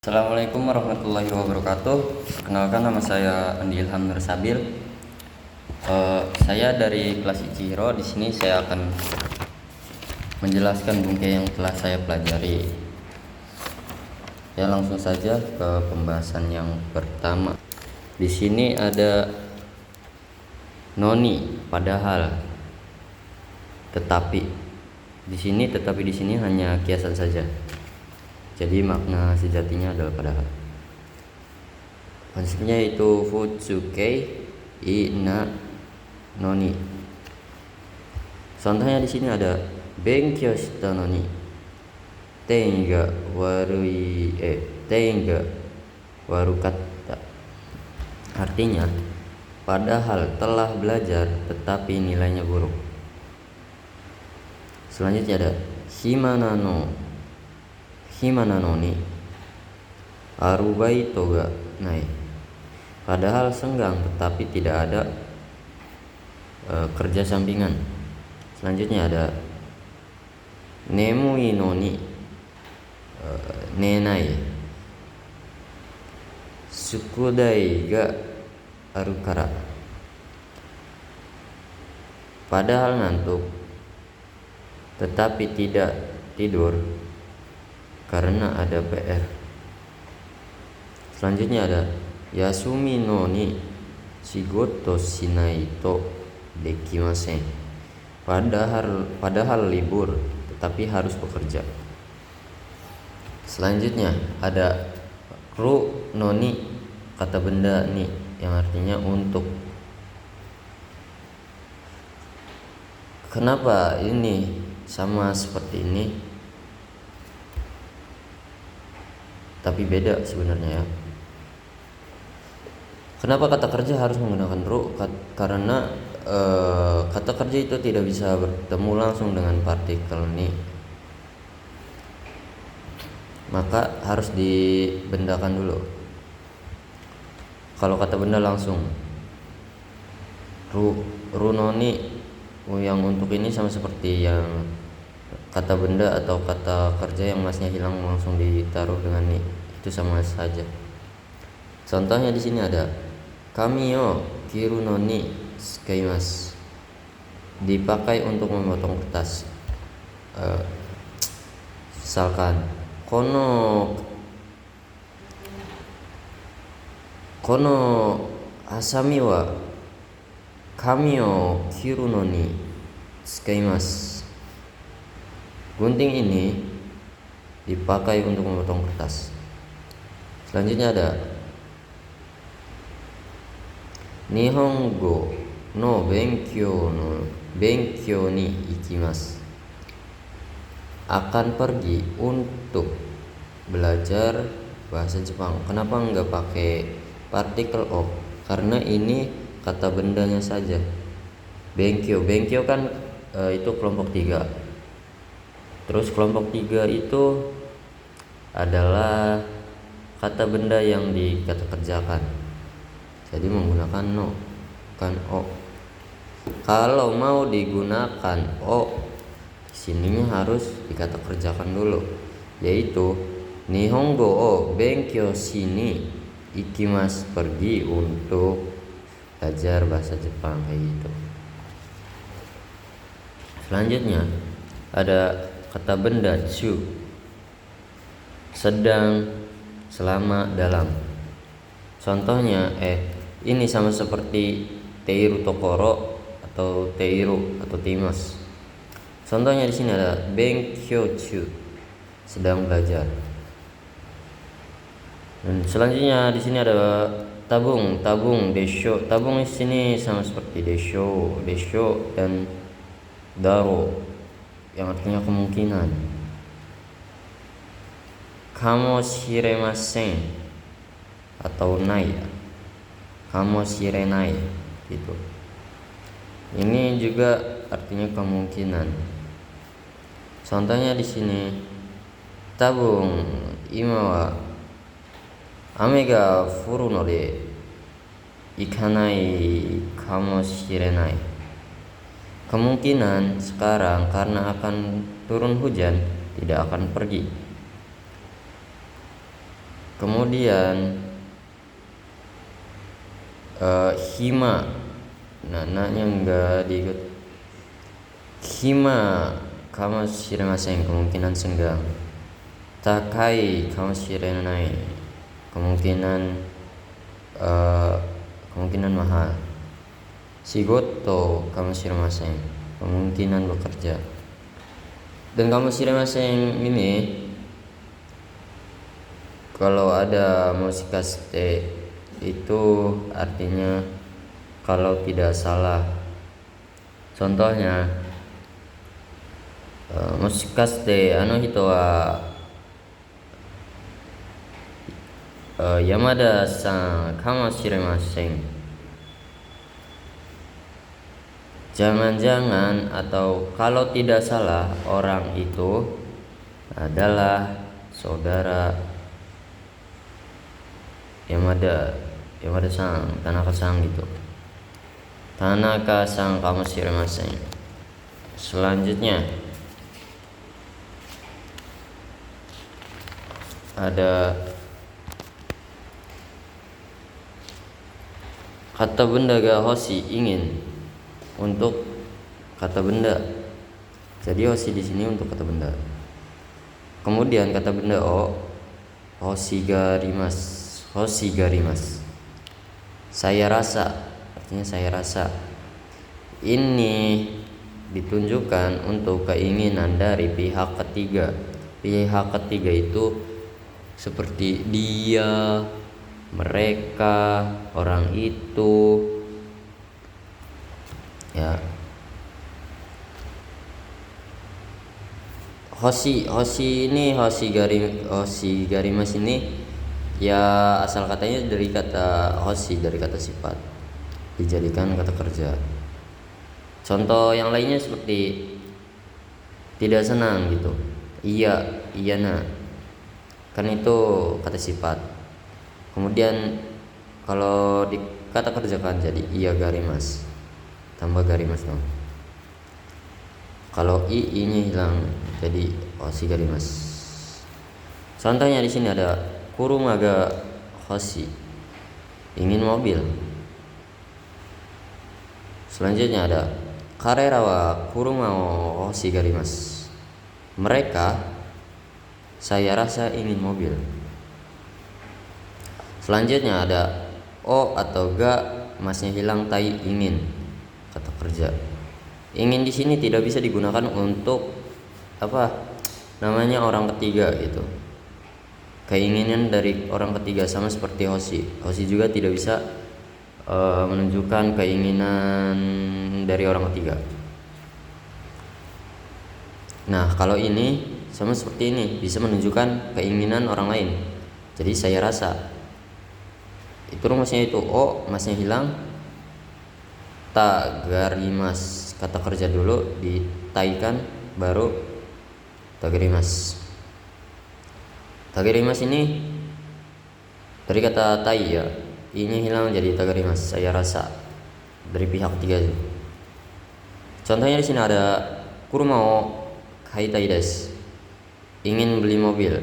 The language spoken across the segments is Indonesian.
Assalamualaikum warahmatullahi wabarakatuh. Perkenalkan, nama saya Andi Ilham Nur Sabil. Saya dari kelas Ichiro. Di sini saya akan menjelaskan bungke yang telah saya pelajari. Ya, langsung saja ke pembahasan yang pertama. Di sini ada noni, padahal, tetapi. Di sini hanya kiasan saja. Jadi makna sejatinya adalah padahal. Konsepnya itu futsukei na noni. Contohnya di sini ada benkyou shita noni tei ga warukatta. Artinya, padahal telah belajar tetapi nilainya buruk. Selanjutnya ada himana noni arubaito ga nai. Padahal senggang tetapi tidak ada kerja sampingan. Selanjutnya ada nemui noni nenai sukudai ga arukara. Padahal ngantuk tetapi tidak tidur karena ada PR. Selanjutnya ada yasumi no ni shigoto shinai to dekimasen. Padahal libur tetapi harus bekerja. Selanjutnya ada ru no ni, kata benda ni yang artinya untuk. Kenapa ini sama seperti ini tapi beda sebenarnya ya? Kenapa kata kerja harus menggunakan ru? Karena kata kerja itu tidak bisa bertemu langsung dengan partikel ni, maka harus dibendakan dulu. Kalau kata benda langsung ru noni yang untuk ini sama seperti yang kata benda atau kata kerja yang masnya hilang langsung ditaruh dengan ni, itu sama saja. Contohnya di sini ada kami yo kiru no ni skaimasu, dipakai untuk memotong kertas. Misalkan kono asami wa kami yo kiru no ni skaimasu. Gunting ini dipakai untuk memotong kertas. Selanjutnya ada Nihongo no benkyou ni ikimasu. Akan pergi untuk belajar bahasa Jepang. Kenapa enggak pakai partikel o? Karena ini kata bendanya saja. Benkyou kan itu kelompok 3. Terus kelompok 3 itu adalah kata benda yang dikata kerjakan. Jadi menggunakan no, bukan o. Kalau mau digunakan o, sininya harus dikata kerjakan dulu, yaitu Nihongo o benkyou shini ikimasu, pergi untuk belajar bahasa Jepang, kayak gitu. Selanjutnya ada kata benda chu, sedang, selama, dalam. Contohnya ini sama seperti teiru tokoro atau teiru atau timas. Contohnya di sini ada benkyou chu, sedang belajar. Dan selanjutnya di sini ada tabung desho. Tabung di sini sama seperti desho dan daro yang artinya kemungkinan. Kamoshiremasen atau nai, kamoshirenai gitu. Ini juga artinya kemungkinan. Contohnya di sini tabung ima wa ame ga furu node ikanai kamoshirenai. Kemungkinan sekarang karena akan turun hujan tidak akan pergi. Kemudian hima, nah nanya enggak diikut. Hima kamu shiremasen, kemungkinan senggang. Takai kamu shirenai, kemungkinan mahal. Shigoto kamu shiremasen, kemungkinan bekerja. Dan kamu shiremasen ini kalau ada moshikaste itu artinya kalau tidak salah. Contohnya moshikaste hito wa Yamada-san kamoshimasen. Jangan-jangan atau kalau tidak salah orang itu adalah saudara Yamada-san, Tanaka-san gitu. Tanaka-san kamoshimasen. Selanjutnya ada kata benda ga hoshi, ingin, untuk kata benda. Jadi hoshi di sini untuk kata benda. Kemudian kata benda hoshi garimas. Saya rasa, artinya saya rasa. Ini ditunjukkan untuk keinginan dari pihak ketiga. Pihak ketiga itu seperti dia, mereka, orang itu, ya. Hoshi garimas ini ya asal katanya dari kata hoshi, dari kata sifat, dijadikan kata kerja. Contoh yang lainnya seperti tidak senang gitu. Iya nah, kan itu kata sifat. Kemudian kalau di kata kerjakan jadi iya garimas, tambah garimas dong. Kalau i-nya hilang jadi hoshi garimas. Contohnya di sini ada kuruma ga hoshi, ingin mobil. Selanjutnya ada karera wa kuruma o hoshi garimas. Mereka, saya rasa ingin mobil. Selanjutnya ada o atau ga, masnya hilang, tai ingin, kata kerja. Ingin di sini tidak bisa digunakan untuk orang ketiga gitu. Keinginan dari orang ketiga sama seperti hoshi. Hoshi juga tidak bisa menunjukkan keinginan dari orang ketiga. Nah, kalau ini sama seperti ini, bisa menunjukkan keinginan orang lain. Jadi saya rasa. Itu rumusnya itu masnya hilang, ta garimas, kata kerja dulu ditaikan baru tagarimas. Tagarimas ini dari kata tai ya, i-nya hilang jadi tagarimas, saya rasa, dari pihak ketiga. Contohnya di sini ada kuruma o kaitai desu, ingin beli mobil.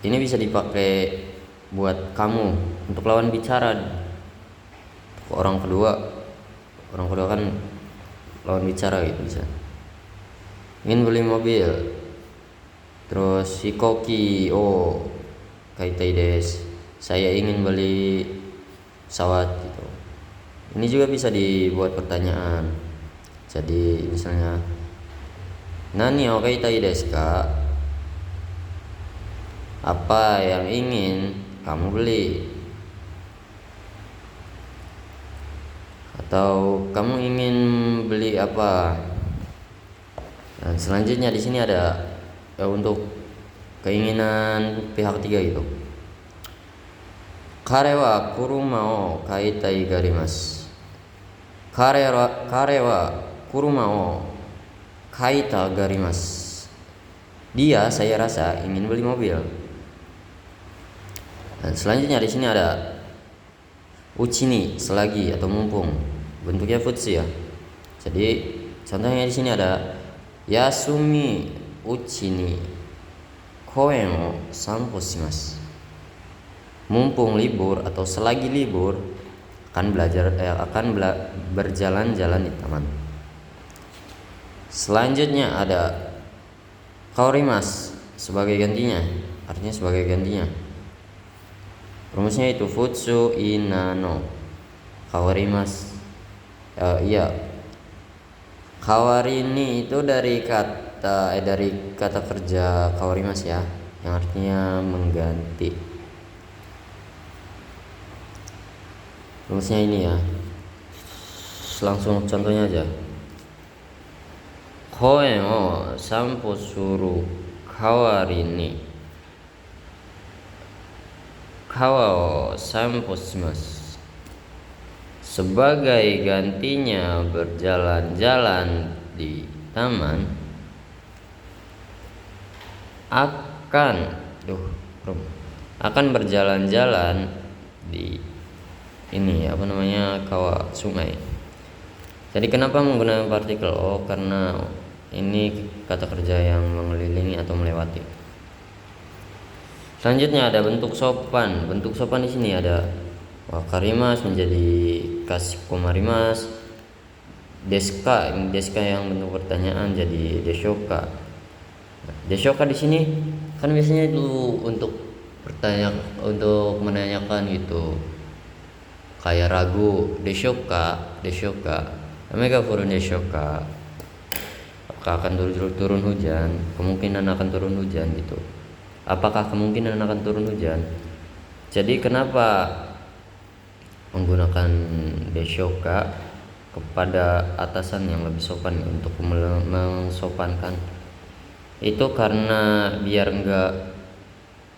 Ini bisa dipakai buat kamu untuk lawan bicara. Orang kedua kan lawan bicara gitu bisa. Ingin beli mobil. Terus hikoki o kaitai desu, saya ingin beli pesawat gitu. Ini juga bisa dibuat pertanyaan. Jadi misalnya nani o kaitai desu ka? Apa yang ingin kamu beli? Atau kamu ingin beli apa? Dan selanjutnya di sini ada untuk keinginan pihak ketiga gitu. Kare wa kuruma o kaitai garimasu. Kare wa kuruma o kaita garimasu. Dia, saya rasa, ingin beli mobil. Dan selanjutnya di sini ada uchini, selagi atau mumpung, bentuknya futsu ya. Jadi contohnya di sini ada yasumi uchini, koen o sanpo shimasu. Mumpung libur atau selagi libur akan berjalan-jalan di taman. Selanjutnya ada kaorimasu sebagai gantinya, artinya sebagai gantinya. Rumusnya itu futsu inano kaorimasu. Iya. Kawari ini itu dari kata kerja kaorimasu ya, yang artinya mengganti. Rumusnya ini ya. Langsung contohnya aja. Koen o sanpo suru kawari ni kawa o sanpo shimasu. Sebagai gantinya berjalan-jalan di taman akan berjalan-jalan di ini kawa sungai. Jadi kenapa menggunakan partikel o? Karena ini kata kerja yang mengelilingi atau melewati. Selanjutnya ada bentuk sopan. Bentuk sopan di sini ada wakarimasu menjadi kasikomarimasu. Deska yang bentuk pertanyaan jadi deshoka. Deshoka di sini kan biasanya itu untuk menanyakan gitu. Kayak ragu, deshoka. Omega furun deshoka. Akan turun hujan, kemungkinan akan turun hujan gitu. Apakah kemungkinan akan turun hujan? Jadi kenapa menggunakan deshoka kepada atasan yang lebih sopan untuk mensopankan? Itu karena biar enggak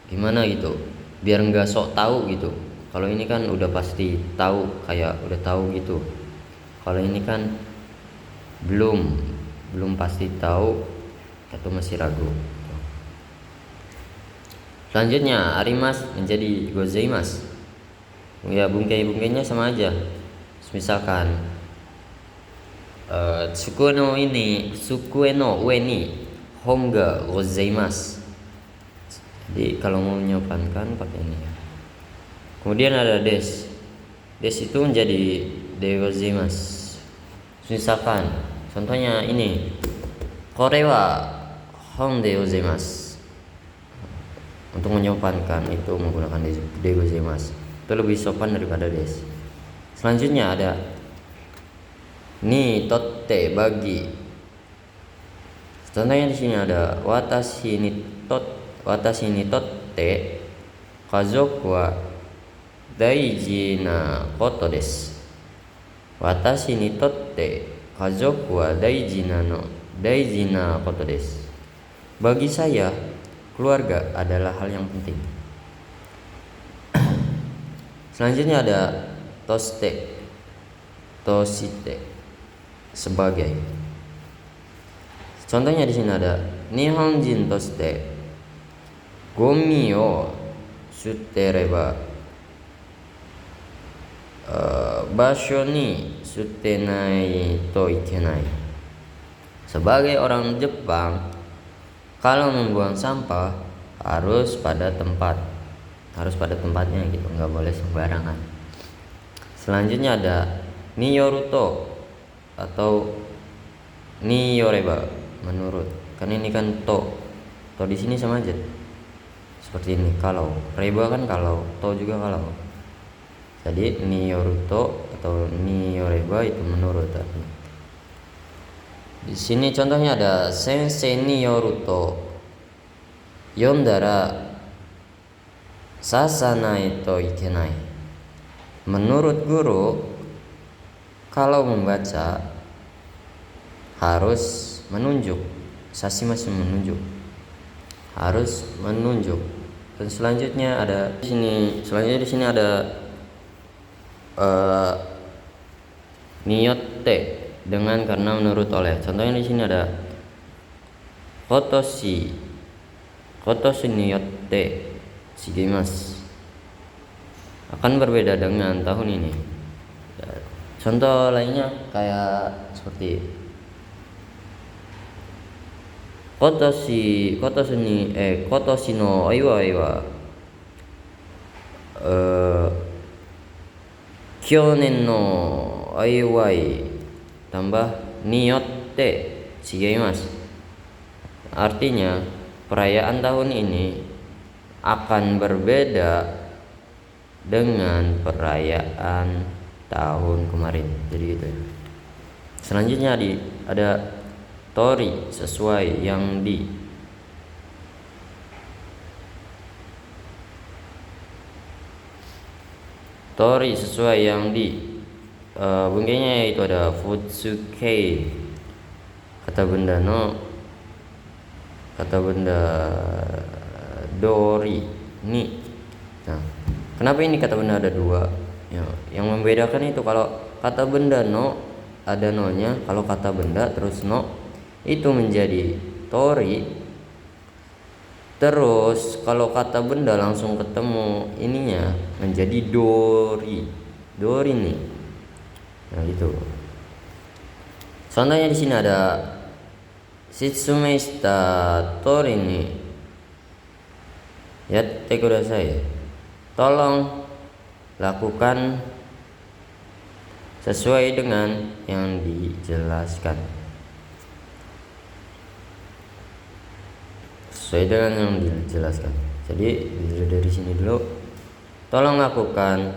gimana gitu, biar enggak sok tahu gitu. Kalau ini kan udah pasti tahu, kayak udah tahu gitu. Kalau ini kan belum pasti tahu atau masih ragu. Selanjutnya arimasu menjadi gozaimasu. Ya bungkai-bungkainya sama aja. Misalkan sukue no ue ni hon ga gozaimasu. Jadi kalau mau menyopankan pakai ini. Kemudian ada des itu menjadi de gozaimasu. Misalkan contohnya ini, kore wa hon de gozaimasu. Untuk menyopankan itu menggunakan de gozaimasu. Itu lebih sopan daripada des. Selanjutnya ada ni totte bagi. Contohnya di sini ada watashi ni totte kazoku wa daiji na koto desu. Watashi ni totte kazoku wa daiji na koto desu. Bagi saya, keluarga adalah hal yang penting. Selanjutnya ada toshite sebagai. Contohnya di sini ada Nihonjin toshite gomi o sutereba basho ni sutenai to ikenai. Sebagai orang Jepang, kalau membuang sampah harus pada tempatnya gitu, nggak boleh sembarangan. Selanjutnya ada niyoruto atau niyoreba, menurut. Kan ini kan to di sini sama aja. Seperti ini, kalau reba kan kalau, to juga kalau. Jadi niyoruto atau niyoreba itu menurut artinya. Di sini contohnya ada sensei niyoruto yondara sasanai to ikenai. Menurut guru, kalau membaca harus menunjuk. Sashimasu menunjuk. Harus menunjuk. Dan selanjutnya di sini ada niyotte dengan karena menurut oleh. Contohnya di sini ada kotoshi niyotte shigimasu. Akan berbeda dengan tahun ini. Contoh lainnya kayak seperti kotoshi no oiwai wa kyonen no oiwai tambah ni yotte shigeimasu. Artinya perayaan tahun ini akan berbeda dengan perayaan tahun kemarin. Jadi gitu ya. Selanjutnya ada tori sesuai yang di. Tori sesuai yang di. Bungkainya yaitu ada futsuke, kata benda dori ni. Nah, kenapa ini kata benda ada dua? Ya, yang membedakan itu kalau kata benda no ada no-nya, kalau kata benda terus no itu menjadi tori. Terus kalau kata benda langsung ketemu ininya menjadi dori nih. Nah gitu. Contohnya di sini ada shitsumei shita tori ni yatte kudasai. Tolong lakukan sesuai dengan yang dijelaskan. Sesuai dengan yang dijelaskan. Jadi dari sini dulu. Tolong lakukan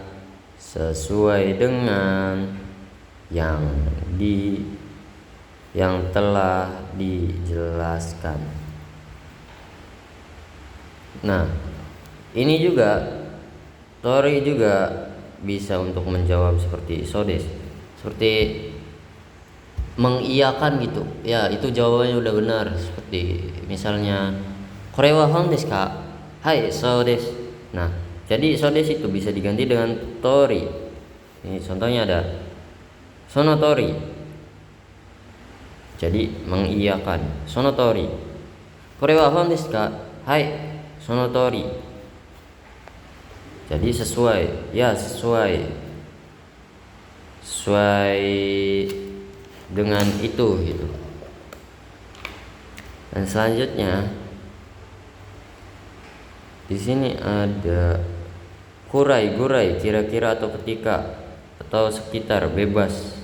sesuai dengan yang telah dijelaskan. Nah, ini juga tori juga bisa untuk menjawab seperti sodes, seperti mengiyakan gitu. Ya, itu jawabannya udah benar. Seperti misalnya kore wa hon desu ka? Hai, so desu. Nah, jadi so desu itu bisa diganti dengan tori. Ini contohnya ada sono tori. Jadi mengiyakan, sono tori. Kore wa hon desu ka? Hai, sono tori. Jadi sesuai dengan itu gitu. Dan selanjutnya di sini ada gurai, kira-kira atau ketika atau sekitar, bebas.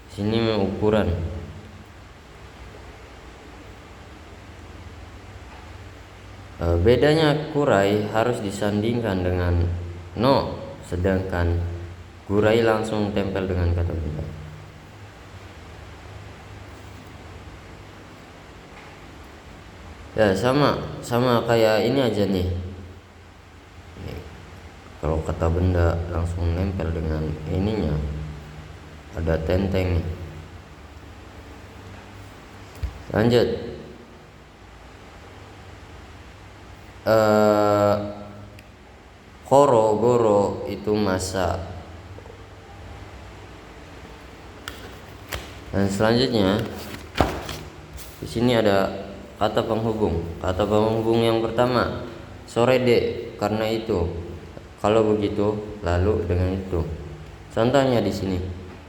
Di sini ukuran. Bedanya kurai harus disandingkan dengan no, sedangkan gurai langsung tempel dengan kata benda. Ya sama kayak ini aja nih. Kalau kata benda langsung nempel dengan ininya, ada tenteng nih. Lanjut. Goro itu masa. Dan selanjutnya di sini ada kata penghubung. Kata penghubung yang pertama sore de, karena itu. Kalau begitu lalu dengan itu. Contohnya di sini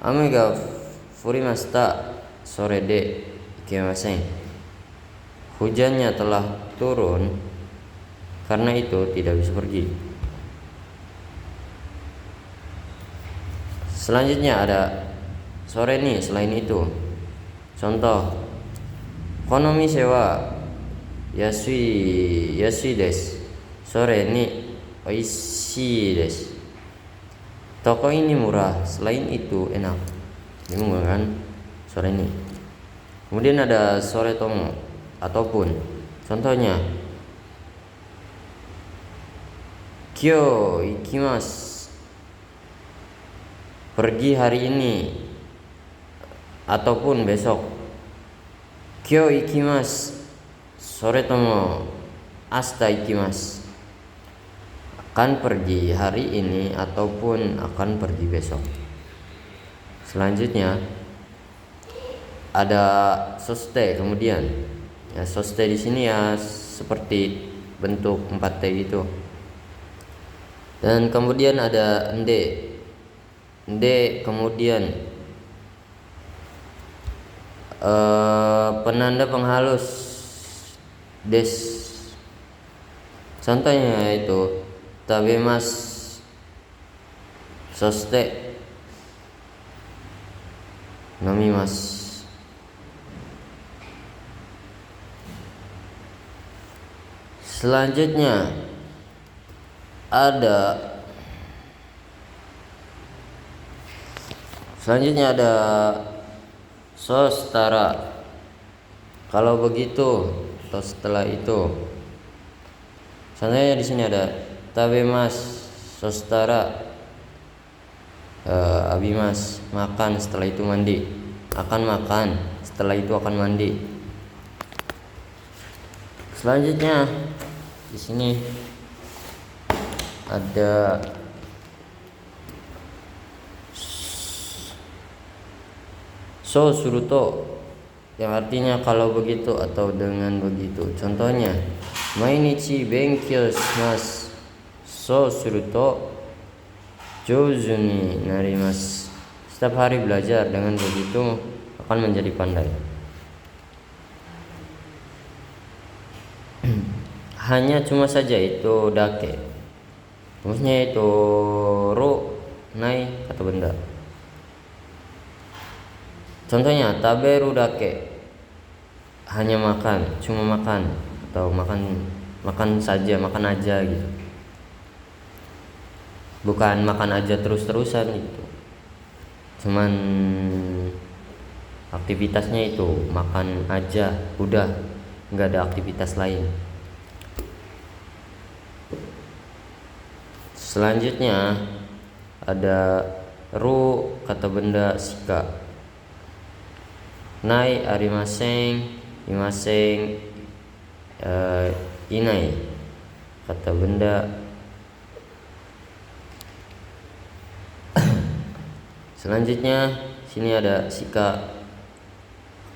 ame ga furimashita sore de ikemasen. Hujannya telah turun, karena itu tidak bisa pergi. Selanjutnya ada sore ni, selain itu. Contoh, kono mise wa yasui desu. Sore ni oishii desu. Toko ini murah, selain itu enak. Ini menggunakan sore ni. Kemudian ada sore tomo ataupun. Contohnya, kyo ikimasu. Pergi hari ini ataupun besok. Kyo ikimasu sore tomo ashita ikimasu. Akan pergi hari ini ataupun akan pergi besok. Selanjutnya ada soste kemudian. Ya, soste di sini ya seperti bentuk 4T gitu. Dan kemudian ada ende kemudian penanda penghalus des. Contohnya itu tabemas soste nomimas. Selanjutnya ada sostara. Kalau begitu atau setelah itu. Contohnya di sini ada tabemas sostara abimas, makan setelah itu mandi. Akan makan setelah itu akan mandi. Selanjutnya di sini ada so suruto yang artinya kalau begitu atau dengan begitu. Contohnya mainichi benkyou shimasu so suruto jouzu ni narimasu. Setiap hari belajar, dengan begitu akan menjadi pandai. Hanya cuma saja itu dake. Maksudnya itu ro nai kata benda. Contohnya taberu dake, hanya makan, cuma makan, atau makan saja, makan aja gitu. Bukan makan aja terus-terusan gitu. Cuman aktivitasnya itu makan aja, udah, nggak ada aktivitas lain. Selanjutnya ada ru kata benda shika. Nai arimaseng, imaseng, inai kata benda. Selanjutnya sini ada shika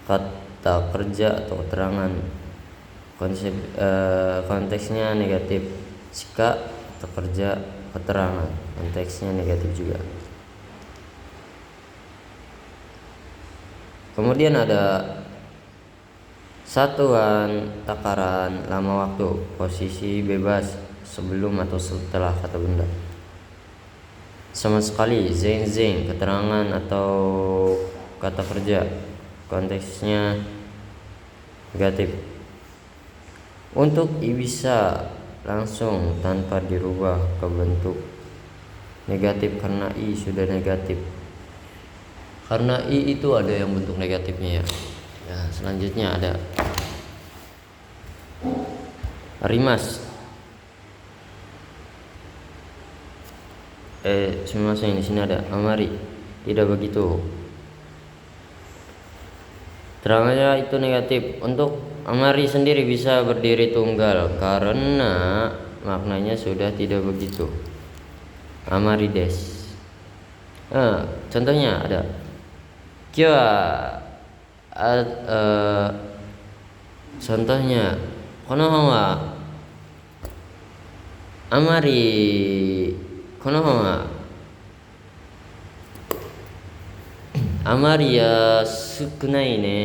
kata kerja atau keterangan. Konteksnya negatif. Shika kata kerja, keterangan, konteksnya negatif juga. Kemudian ada satuan takaran lama waktu, posisi bebas sebelum atau setelah kata benda. Sama sekali, zen keterangan atau kata kerja, konteksnya negatif. Untuk i bisa langsung tanpa dirubah ke bentuk negatif karena i sudah negatif. Karena i itu ada yang bentuk negatifnya ya. Selanjutnya ada rimas. Di sini ada amari. Tidak begitu. Terangannya itu negatif. Untuk amari sendiri bisa berdiri tunggal karena maknanya sudah tidak begitu. Amari des. Contohnya ada contohnya konohon wa amari konohon wa amari ya sukunai ne.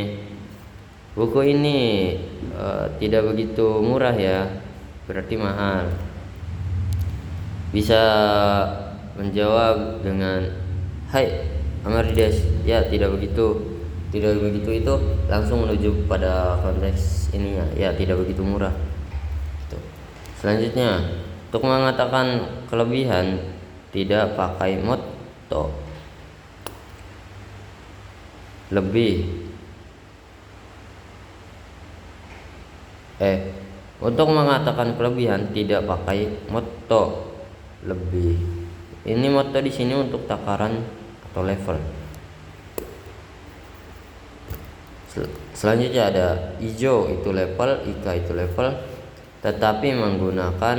Buku ini tidak begitu murah ya, berarti mahal. Bisa menjawab dengan hai amari desu. Ya, tidak begitu. Tidak begitu itu langsung menuju pada konteks ininya. Ya, tidak begitu murah. Gitu. Selanjutnya, untuk mengatakan kelebihan tidak pakai motto. Lebih. Untuk mengatakan kelebihan tidak pakai motto lebih. Ini motto di sini untuk takaran atau level. Selanjutnya ada ijo itu level, ika itu level, tetapi menggunakan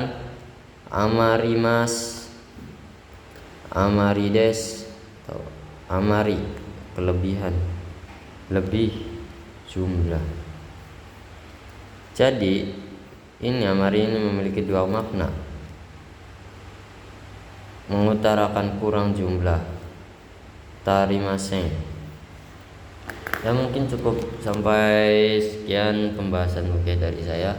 amarimas, amarides atau amari kelebihan, lebih jumlah. Jadi ini amari ini memiliki dua makna. Mengutarakan kurang jumlah, tarimasen. Ya mungkin cukup sampai sekian pembahasan dari saya.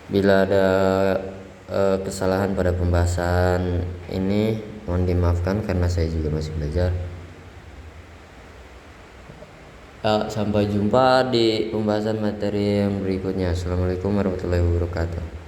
Bila ada kesalahan pada pembahasan ini mohon dimaafkan karena saya juga masih belajar. Sampai jumpa di pembahasan materi yang berikutnya. Assalamualaikum warahmatullahi wabarakatuh.